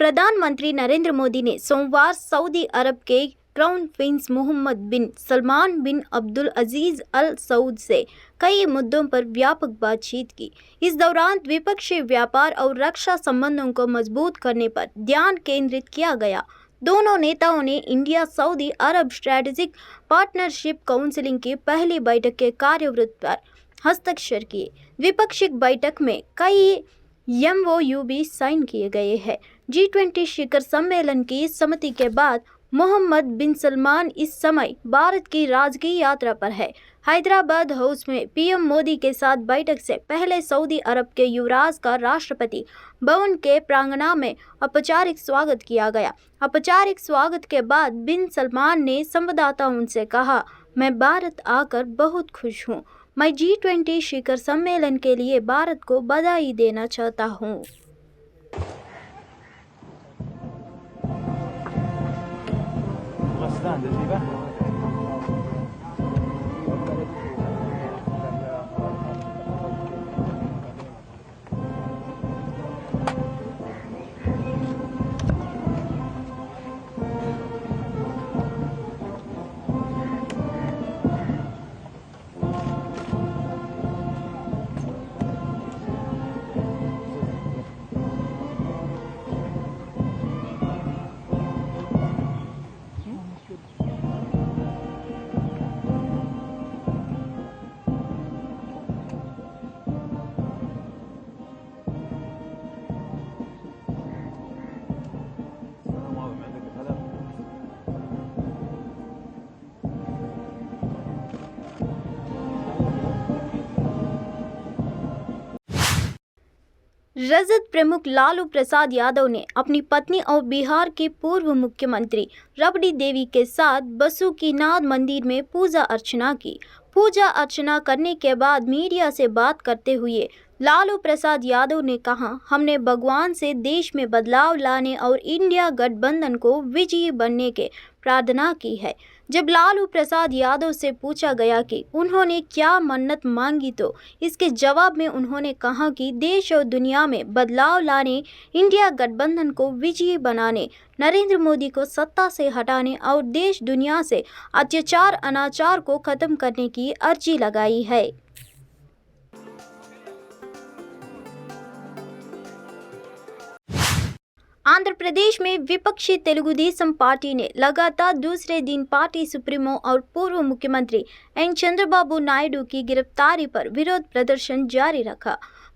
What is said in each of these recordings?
प्रधानमंत्री नरेंद्र मोदी ने सोमवार सऊदी अरब के क्राउन प्रिंस मोहम्मद बिन सलमान बिन अब्दुल अजीज अल सऊद से कई मुद्दों पर व्यापक बातचीत की। इस दौरान द्विपक्षीय व्यापार और रक्षा संबंधों को मजबूत करने पर ध्यान केंद्रित किया गया। दोनों नेताओं ने इंडिया सऊदी अरब स्ट्रेटेजिक पार्टनरशिप काउंसिल की पहली बैठक के कार्यवृत्त पर हस्ताक्षर किए। द्विपक्षीय बैठक में कई MOU भी साइन किए गए हैं। G20 शिखर सम्मेलन की सम्मति के बाद मोहम्मद बिन सलमान इस समय भारत की राजकीय यात्रा पर है। हैदराबाद हाउस में PM मोदी के साथ बैठक से पहले सऊदी अरब के युवराज का राष्ट्रपति भवन के प्रांगण में औपचारिक स्वागत किया गया। औपचारिक स्वागत के बाद बिन सलमान ने संवाददाताओं से कहा, मैं भारत आकर बहुत खुश हूँ। मैं G20 शिखर सम्मेलन के लिए भारत को बधाई देना चाहता हूँ। रजत प्रमुख लालू प्रसाद यादव ने अपनी पत्नी और बिहार की पूर्व मुख्यमंत्री रबड़ी देवी के साथ बासुकीनाथ मंदिर में पूजा अर्चना की। पूजा अर्चना करने के बाद मीडिया से बात करते हुए लालू प्रसाद यादव ने कहा, हमने भगवान से देश में बदलाव लाने और इंडिया गठबंधन को विजयी बनने के प्रार्थना की है। जब लालू प्रसाद यादव से पूछा गया कि उन्होंने क्या मन्नत मांगी तो इसके जवाब में उन्होंने कहा कि देश और दुनिया में बदलाव लाने, इंडिया गठबंधन को विजयी बनाने, नरेंद्र मोदी को सत्ता से हटाने और देश दुनिया से अत्याचार अनाचार को खत्म करने की अर्जी लगाई है। आंध्र प्रदेश में विपक्षी तेलुगुदेशम पार्टी ने लगातार दूसरे दिन पार्टी सुप्रीमो और पूर्व मुख्यमंत्री एन चंद्रबाबू नायडू की गिरफ्तारी पर विरोध प्रदर्शन जारी रखा।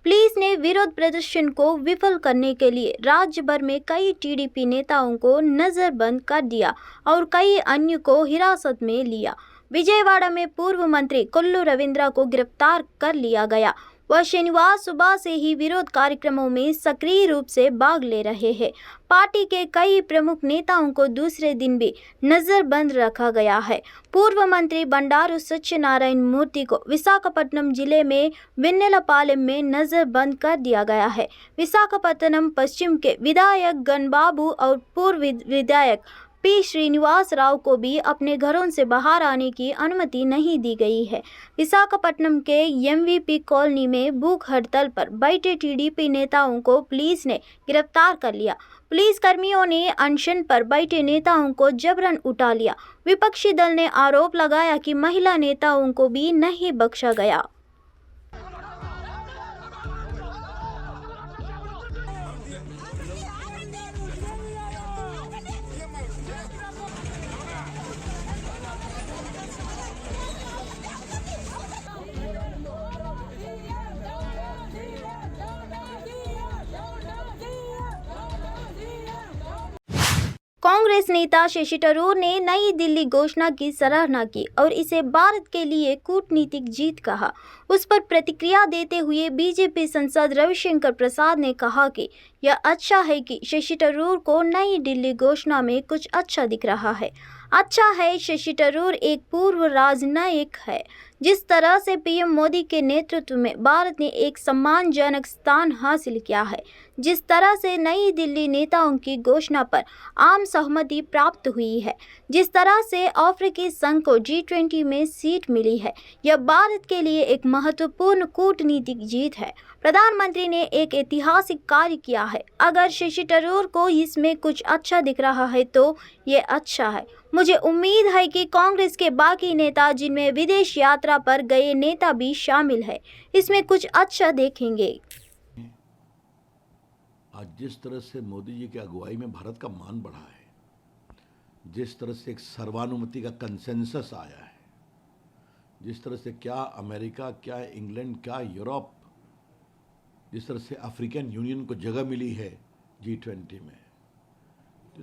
पुलिस ने विरोध प्रदर्शन को विफल करने के लिए राज्य भर में कई TDP नेताओं को नजरबंद कर दिया और कई अन्य को हिरासत में लिया। विजयवाड़ा में पूर्व मंत्री कोल्लू रविंद्र को गिरफ्तार कर लिया गया। वह शनिवार सुबह से ही विरोध कार्यक्रमों में सक्रिय रूप से भाग ले रहे हैं। पार्टी के कई प्रमुख नेताओं को दूसरे दिन भी नजरबंद रखा गया है। पूर्व मंत्री बंडारू सत्यनारायण मूर्ति को विशाखापट्टनम जिले में वेन्नेलापालेम में नजरबंद कर दिया गया है। विशाखापट्टनम पश्चिम के विधायक गणबाबू और पूर्व विधायक P श्रीनिवास राव को भी अपने घरों से बाहर आने की अनुमति नहीं दी गई है। विशाखापट्टनम के MVP कॉलोनी में भूख हड़ताल पर बैठे TDP नेताओं को पुलिस ने गिरफ्तार कर लिया। पुलिस कर्मियों ने अनशन पर बैठे नेताओं को जबरन उठा लिया। विपक्षी दल ने आरोप लगाया कि महिला नेताओं को भी नहीं बख्शा गया। कांग्रेस नेता शशि थरूर ने नई दिल्ली घोषणा की सराहना की और इसे भारत के लिए कूटनीतिक जीत कहा। उस पर प्रतिक्रिया देते हुए बीजेपी सांसद रविशंकर प्रसाद ने कहा कि यह अच्छा है कि शशि थरूर को नई दिल्ली घोषणा में कुछ अच्छा दिख रहा है। अच्छा है, शशि थरूर एक पूर्व राजनयिक है। जिस तरह से PM मोदी के नेतृत्व में भारत ने एक सम्मानजनक स्थान हासिल किया है, जिस तरह से नई दिल्ली नेताओं की घोषणा पर आम सहमति प्राप्त हुई है, जिस तरह से अफ्रीकी संघ को G20 में सीट मिली है, यह भारत के लिए एक महत्वपूर्ण कूटनीतिक जीत है। प्रधानमंत्री ने एक ऐतिहासिक कार्य किया है। अगर शशि थरूर को इसमें कुछ अच्छा दिख रहा है तो ये अच्छा है। मुझे उम्मीद है कि कांग्रेस के बाकी नेता, जिनमें विदेश यात्रा पर गए नेता भी शामिल है, इसमें कुछ अच्छा देखेंगे। आज जिस तरह से मोदी जी की अगुवाई में भारत का मान बढ़ा है, जिस तरह से एक सर्वानुमति का कंसेंसस आया है, जिस तरह से क्या अमेरिका, क्या इंग्लैंड, क्या यूरोप, जिस तरह से अफ्रीकन यूनियन को जगह मिली है G20 में,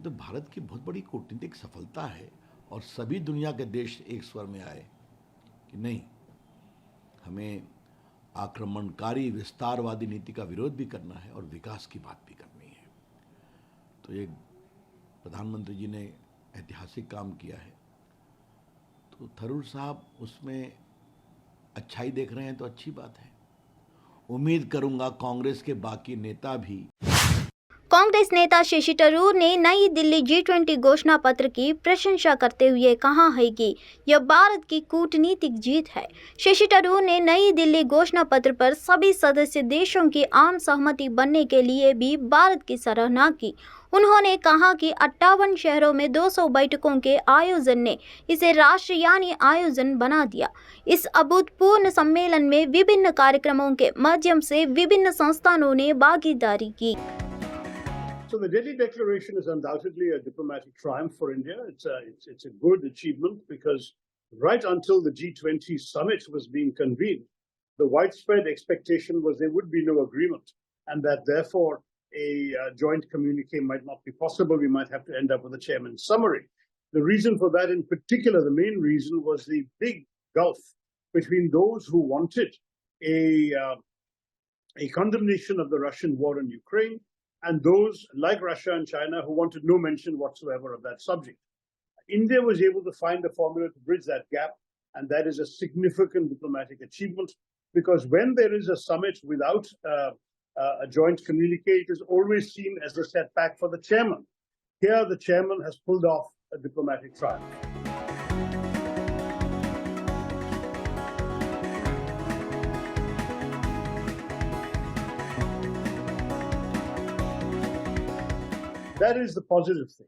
तो भारत की बहुत बड़ी कूटनीतिक सफलता है। और सभी दुनिया के देश एक स्वर में आए कि नहीं, हमें आक्रमणकारी विस्तारवादी नीति का विरोध भी करना है और विकास की बात भी करनी है। तो ये प्रधानमंत्री जी ने ऐतिहासिक काम किया है। तो थरूर साहब उसमें अच्छाई देख रहे हैं तो अच्छी बात है। उम्मीद करूंगा कांग्रेस के बाकी नेता भी। कांग्रेस नेता शशि थरूर ने नई दिल्ली G20 घोषणा पत्र की प्रशंसा करते हुए कहा है कि यह भारत की कूटनीतिक जीत है। शशि थरूर ने नई दिल्ली घोषणा पत्र पर सभी सदस्य देशों की आम सहमति बनने के लिए भी भारत की सराहना की। उन्होंने कहा कि 58 शहरों में 200 बैठकों के आयोजन ने इसे राष्ट्रयानी आयोजन बना दिया। इस अभूतपूर्व सम्मेलन में विभिन्न कार्यक्रमों के माध्यम से विभिन्न संस्थानों ने भागीदारी की। So the Delhi Declaration is undoubtedly a diplomatic triumph for India. It's a good achievement because right until the G20 summit was being convened, the widespread expectation was there would be no agreement, and that therefore a joint communique might not be possible. We might have to end up with a chairman's summary. The reason for that in particular, the main reason, was the big gulf between those who wanted a condemnation of the Russian war in Ukraine and those like Russia and China who wanted no mention whatsoever of that subject. India was able to find a formula to bridge that gap, and that is a significant diplomatic achievement, because when there is a summit without a joint communique, it is always seen as a setback for the chairman. Here, the chairman has pulled off a diplomatic triumph. That is the positive thing.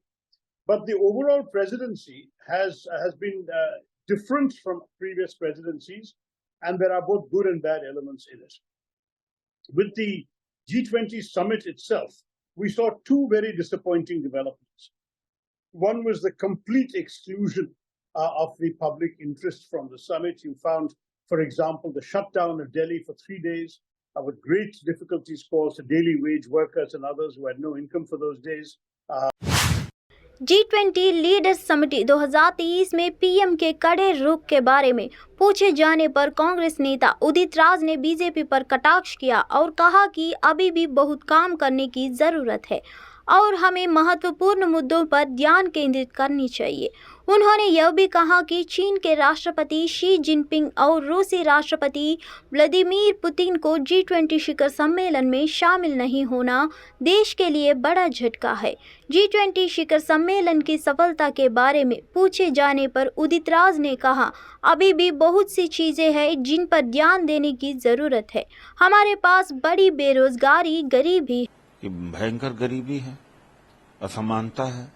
But the overall presidency has been different from previous presidencies, and there are both good and bad elements in it. With the G20 summit itself, we saw two very disappointing developments. One was the complete exclusion of the public interest from the summit. You found, for example, the shutdown of Delhi for 3 days, with great difficulties caused to daily wage workers and others who had no income for those days. G20 leaders समिति 2023 में PM के कड़े रुख के बारे में पूछे जाने पर कांग्रेस नेता उदित राज ने बीजेपी पर कटाक्ष किया और कहा कि अभी भी बहुत काम करने की जरूरत है और हमें महत्वपूर्ण मुद्दों पर ध्यान केंद्रित करनी चाहिए। उन्होंने यह भी कहा कि चीन के राष्ट्रपति शी जिनपिंग और रूसी राष्ट्रपति व्लादिमीर पुतिन को G20 शिखर सम्मेलन में शामिल नहीं होना देश के लिए बड़ा झटका है। G20 शिखर सम्मेलन की सफलता के बारे में पूछे जाने पर उदित राज ने कहा, अभी भी बहुत सी चीज़ें हैं जिन पर ध्यान देने की ज़रूरत है। हमारे पास बड़ी बेरोजगारी, गरीबी, भयंकर गरीबी है, असमानता है।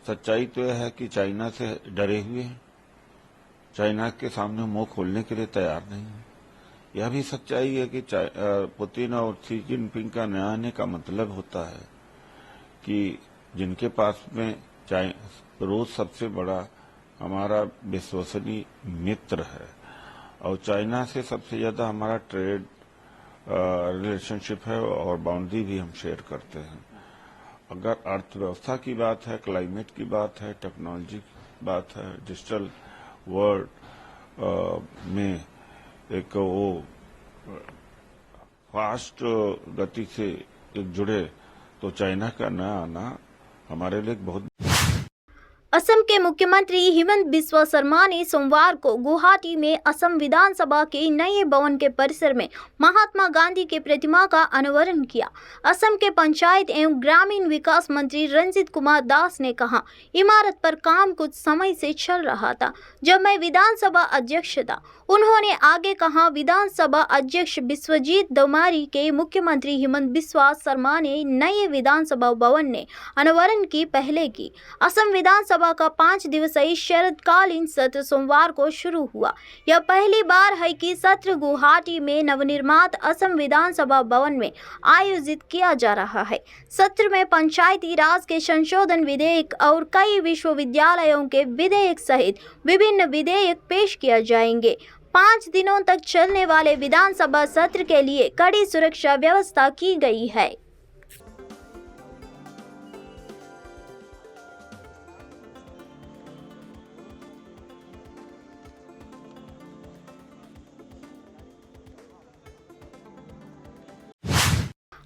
सच्चाई तो यह है कि चाइना से डरे हुए हैं, चाइना के सामने मुंह खोलने के लिए तैयार नहीं है। यह भी सच्चाई है कि पुतिन और शी जिनपिंग का नया आने का मतलब होता है कि जिनके पास में रूस सबसे बड़ा हमारा विश्वसनीय मित्र है और चाइना से सबसे ज्यादा हमारा ट्रेड रिलेशनशिप है और बाउंड्री भी हम शेयर करते हैं। अगर अर्थव्यवस्था की बात है, क्लाइमेट की बात है, टेक्नोलॉजी की बात है, डिजिटल वर्ल्ड में एक वो फास्ट गति से एक जुड़े तो चाइना का नया आना हमारे लिए बहुत। असम के मुख्यमंत्री हिमंत बिस्वा शर्मा ने सोमवार को गुवाहाटी में असम विधानसभा के नए भवन के परिसर में महात्मा गांधी के प्रतिमा का अनावरण किया। असम के पंचायत एवं ग्रामीण विकास मंत्री रंजीत कुमार दास ने कहा, इमारत पर काम कुछ समय से चल रहा था जब मैं विधानसभा अध्यक्ष था। उन्होंने आगे कहा, विधानसभा अध्यक्ष विश्वजीत दौमारी के मुख्यमंत्री हिमंत बिस्वा शर्मा ने नए विधानसभा भवन ने अनावरण की पहले की। असम विधानसभा का 5 दिवसीय शरदकालीन सत्र सोमवार को शुरू हुआ। यह पहली बार है कि सत्र गुवाहाटी में नवनिर्मित असम विधानसभा भवन में आयोजित किया जा रहा है। सत्र में पंचायती राज के संशोधन विधेयक और कई विश्वविद्यालयों के विधेयक सहित विभिन्न विधेयक पेश किए जाएंगे। 5 दिनों तक चलने वाले विधानसभा सत्र के लिए कड़ी सुरक्षा व्यवस्था की गई है।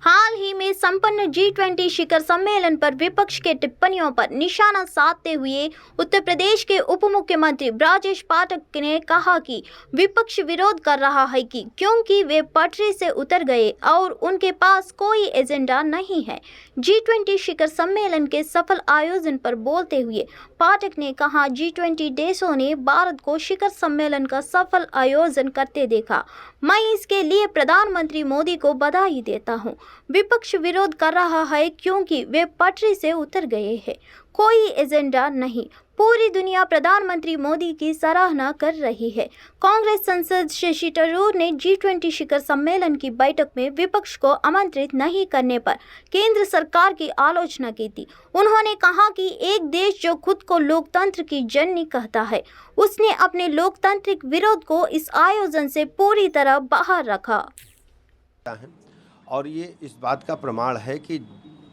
हाल ही में संपन्न G20 शिखर सम्मेलन पर विपक्ष के टिप्पणियों पर निशाना साधते हुए उत्तर प्रदेश के उप मुख्यमंत्री ब्रजेश पाठक ने कहा कि विपक्ष विरोध कर रहा है क्योंकि वे पटरी से उतर गए और उनके पास कोई एजेंडा नहीं है। G20 शिखर सम्मेलन के सफल आयोजन पर बोलते हुए पाठक ने कहा, G20 देशों ने भारत को शिखर सम्मेलन का सफल आयोजन करते देखा। मैं इसके लिए प्रधानमंत्री मोदी को बधाई देता हूं। विपक्ष विरोध कर रहा है क्योंकि वे पटरी से उतर गए हैं। कोई एजेंडा नहीं। पूरी दुनिया प्रधानमंत्री मोदी की सराहना कर रही है। कांग्रेस सांसद शशि थरूर ने G20 शिखर सम्मेलन की बैठक में विपक्ष को आमंत्रित नहीं करने पर केंद्र सरकार की आलोचना की थी। उन्होंने कहा कि एक देश जो खुद को लोकतंत्र की जननी कहता है, उसने अपने लोकतांत्रिक विरोध को इस आयोजन से पूरी तरह बाहर रखा। और ये इस बात का प्रमाण है कि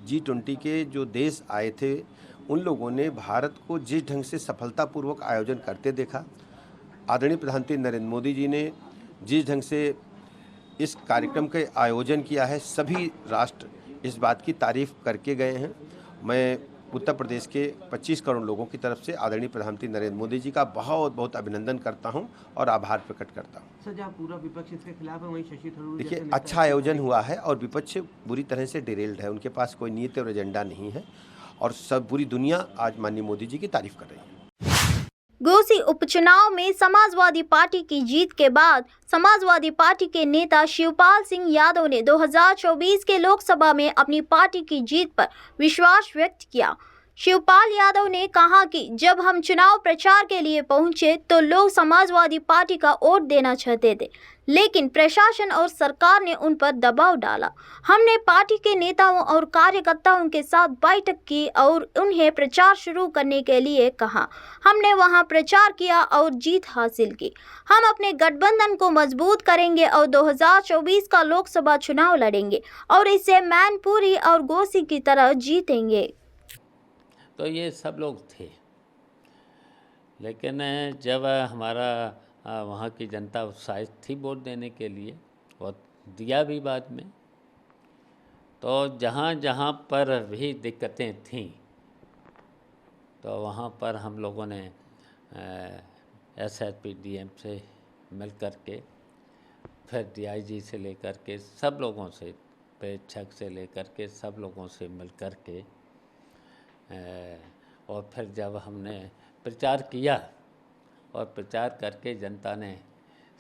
G20 के जो देश आए थे उन लोगों ने भारत को जिस ढंग से सफलतापूर्वक आयोजन करते देखा। आदरणीय प्रधानमंत्री नरेंद्र मोदी जी ने जिस ढंग से इस कार्यक्रम के आयोजन किया है, सभी राष्ट्र इस बात की तारीफ करके गए हैं। मैं उत्तर प्रदेश के 25 करोड़ लोगों की तरफ से आदरणीय प्रधानमंत्री नरेंद्र मोदी जी का बहुत बहुत अभिनंदन करता हूं और आभार प्रकट करता हूं। सर, जहाँ पूरा विपक्ष इसके खिलाफ है, वहीं शशि थरूर देखिए, अच्छा आयोजन हुआ है और विपक्ष बुरी तरह से डिरेल्ड है। उनके पास कोई नीति और एजेंडा नहीं है और सब पूरी दुनिया आज माननीय मोदी जी की तारीफ कर रही है। घोसी उपचुनाव में समाजवादी पार्टी की जीत के बाद समाजवादी पार्टी के नेता शिवपाल सिंह यादव ने 2024 के लोकसभा में अपनी पार्टी की जीत पर विश्वास व्यक्त किया। शिवपाल यादव ने कहा कि जब हम चुनाव प्रचार के लिए पहुंचे तो लोग समाजवादी पार्टी का वोट देना चाहते थे, लेकिन प्रशासन और सरकार ने उन पर दबाव डाला। हमने पार्टी के नेताओं और कार्यकर्ताओं के साथ बैठक की और उन्हें प्रचार शुरू करने के लिए कहा। हमने वहां प्रचार किया और जीत हासिल की। हम अपने गठबंधन को मजबूत करेंगे और 2024 का लोकसभा चुनाव लड़ेंगे और इसे मैनपुरी और घोसी की तरह जीतेंगे। तो ये सब लोग थे, लेकिन जब हमारा वहाँ की जनता उत्साहित थी वोट देने के लिए और दिया भी बाद में, तो जहाँ जहाँ पर भी दिक्कतें थीं तो वहाँ पर हम लोगों ने SSPDM से मिल कर के, फिर DIG से लेकर के सब लोगों से, प्रेक्षक से लेकर के सब लोगों से मिल कर के और फिर जब हमने प्रचार किया और प्रचार करके जनता ने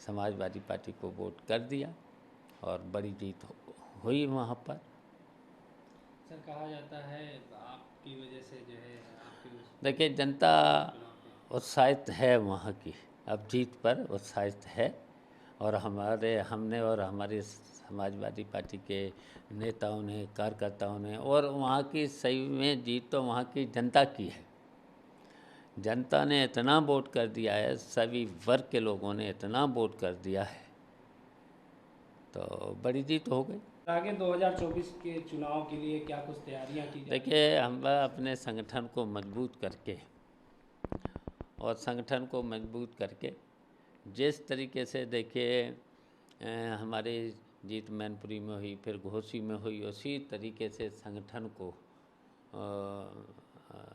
समाजवादी पार्टी को वोट कर दिया और बड़ी जीत हुई वहाँ पर। सर, कहा जाता है आपकी वजह से जो है देखिए, जनता उत्साहित है वहाँ की, अब जीत पर उत्साहित है और हमने और हमारे समाजवादी पार्टी के नेताओं ने, कार्यकर्ताओं ने, और वहाँ की सही में जीत तो वहाँ की जनता की है। जनता ने इतना वोट कर दिया है, सभी वर्ग के लोगों ने इतना वोट कर दिया है, तो बड़ी जीत हो गई। आगे 2024 के चुनाव के लिए क्या कुछ तैयारियां की जाएंगी? देखिए, हम अपने संगठन को मजबूत करके और संगठन को मजबूत करके जिस तरीके से, देखिए हमारी जीत मैनपुरी में हुई, फिर घोसी में हुई, उसी तरीके से संगठन को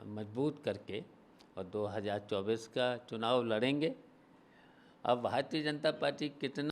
मजबूत करके और 2024 का चुनाव लड़ेंगे। अब भारतीय जनता पार्टी कितना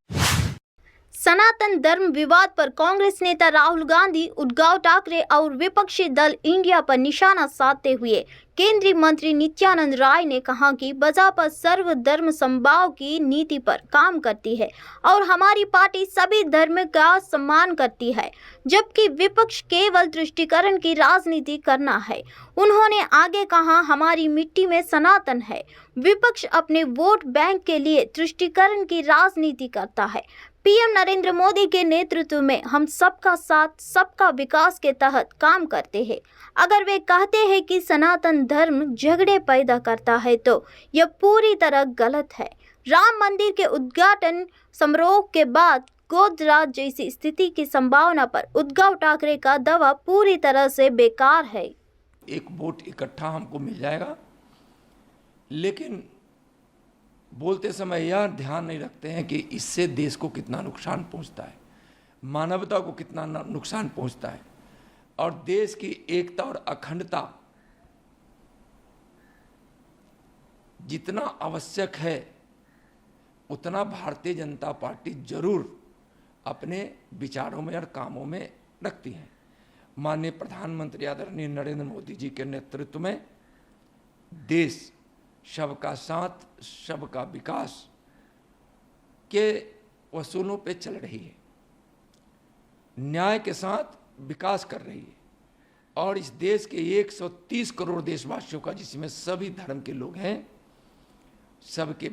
सनातन धर्म विवाद पर कांग्रेस नेता राहुल गांधी, उद्धव ठाकरे और विपक्षी दल इंडिया पर निशाना साधते हुए केंद्रीय मंत्री नित्यानंद राय ने कहा कि भाजपा सर्वधर्म समभाव की नीति पर काम करती है और हमारी पार्टी सभी धर्म का सम्मान करती है, जबकि विपक्ष केवल तुष्टीकरण की राजनीति करना है। उन्होंने आगे कहा, हमारी मिट्टी में सनातन है। विपक्ष अपने वोट बैंक के लिए तुष्टीकरण की राजनीति करता है। पीएम नरेंद्र मोदी के नेतृत्व में हम सबका साथ सबका विकास के तहत काम करते हैं। अगर वे कहते हैं कि सनातन धर्म झगड़े पैदा करता है तो यह पूरी तरह गलत है। राम मंदिर के उद्घाटन समारोह के बाद गोधराज जैसी स्थिति की संभावना पर उद्धव ठाकरे का दावा पूरी तरह से बेकार है। एक वोट इकट्ठा हमको मिल जाएगा, लेकिन बोलते समय यह ध्यान नहीं रखते हैं कि इससे देश को कितना नुकसान पहुंचता है, मानवता को कितना नुकसान पहुंचता है और देश की एकता और अखंडता जितना आवश्यक है उतना भारतीय जनता पार्टी जरूर अपने विचारों में और कामों में रखती है। माननीय प्रधानमंत्री आदरणीय नरेंद्र मोदी जी के नेतृत्व में देश सबका साथ सबका विकास के वसूलों पे चल रही है, न्याय के साथ विकास कर रही है और इस देश के 130 करोड़ देशवासियों का, जिसमें सभी धर्म के लोग हैं, सबके